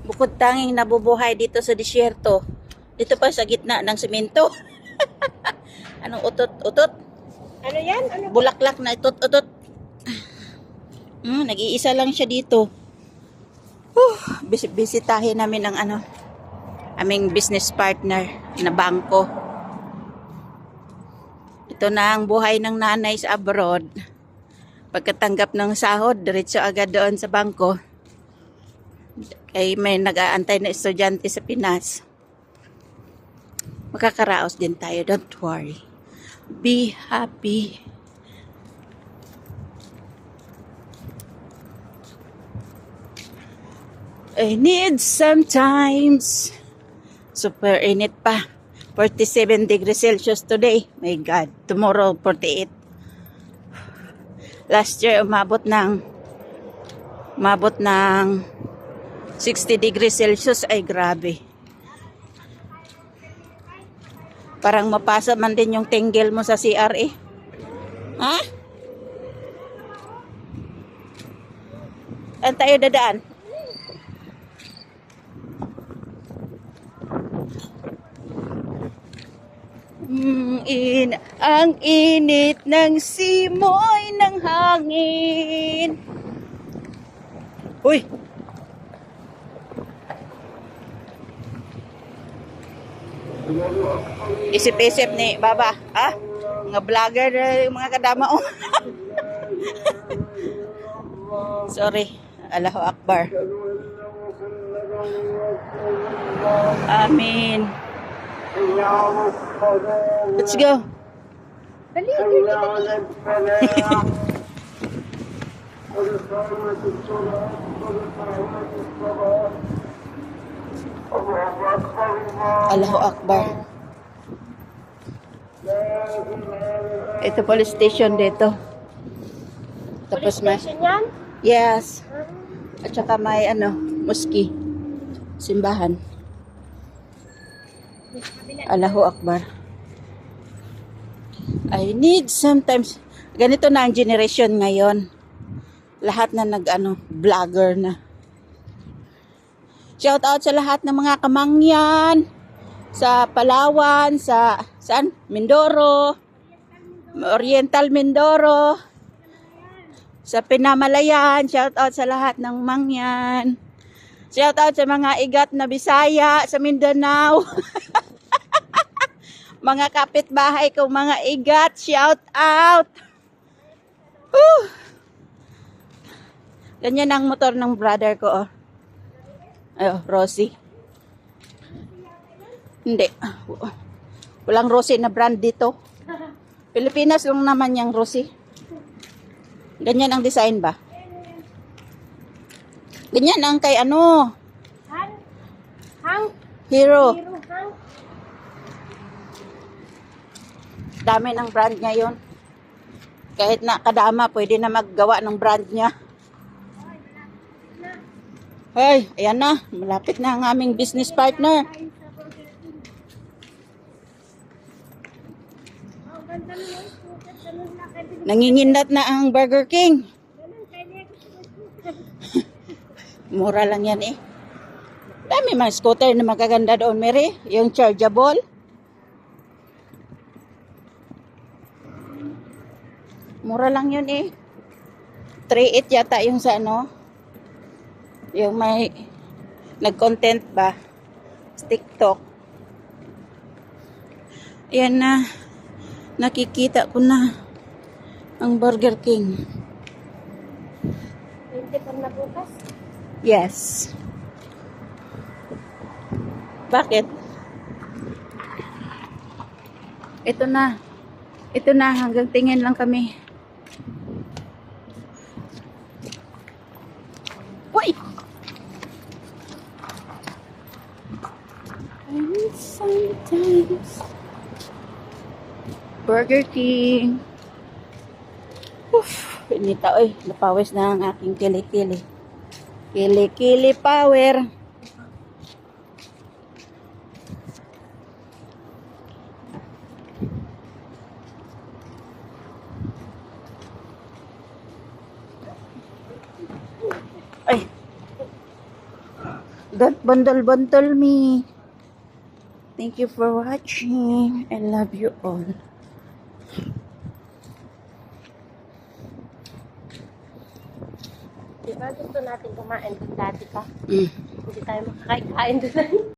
Bukod tanging nabubuhay dito sa disyerto. Dito pa sa gitna ng semento. Anong utot-utot? Ano yan? Ano? Bulaklak na utot-utot. Nag-iisa lang siya dito. Bisitahin namin ang aming business partner na bangko. Ito na ang buhay ng nanay sa abroad. Pagkatanggap ng sahod, diretso agad doon sa bangko. Kay may nag-aantay na estudyante sa Pinas. Makakaraos din tayo, don't worry. Be happy. I need sometimes. Super init pa. 47 degrees Celsius today. My God. Tomorrow, 48. Last year, umabot ng 60 degrees Celsius. Ay, grabe. Parang mapasa man din yung tinggil mo sa CRE. Ha? Saan tayo dadaan? Ang init ng simoy ng hangin. Uy! Isip-isip ni Baba. Mga vlogger, mga kadama. Sorry. Allahu Akbar. Amin. Let's go. Dali, Allahu Akbar. Ito police station dito. Tapos may station yan? yes. At saka may mosque. Simbahan. Allahu Akbar. I need sometimes. Ganito na ang generation ngayon. Lahat na vlogger na. Shout out sa lahat ng mga kamangyan sa Palawan, saan? Mindoro, Oriental Mindoro, sa Pinamalayan. Shout out sa lahat ng mangyan. Shout out sa mga igat na Bisaya sa Mindanao. Mga kapitbahay ko, mga igat, shout out. Ganyan ang motor ng brother ko, oh. Rosy. Hindi. Walang Rosy na brand dito. Pilipinas lang naman yung Rosy. Ganyan ang design ba? Ganyan ang kay Hang? Hero. Hero, hang? Dami ng brand niya yun. Kahit na kadama, pwede na maggawa ng brand niya. Hey, ayan na. Malapit na ang aming business partner. Nangingindat na ang Burger King. Mura lang yan eh. Dami mga scooter na magaganda doon, Mary. Yung chargeable. Mura lang yun eh. 3.8 yata yung sa yung may nag-content ba sa TikTok. Ayan na. Nakikita ko na ang Burger King. 20 pa na bukas? Yes. Bakit? Ito na. Ito na. Hanggang tingin lang kami. Uy! Sometimes Burger King. Pinita, oy, napawis na ang aking kili-kili. Kili-kili power. Ay. Don't bundle me. Thank you for watching. I love you all. Diba gusto natin kumain doon dati pa? Mm. Hindi tayo makakain doon.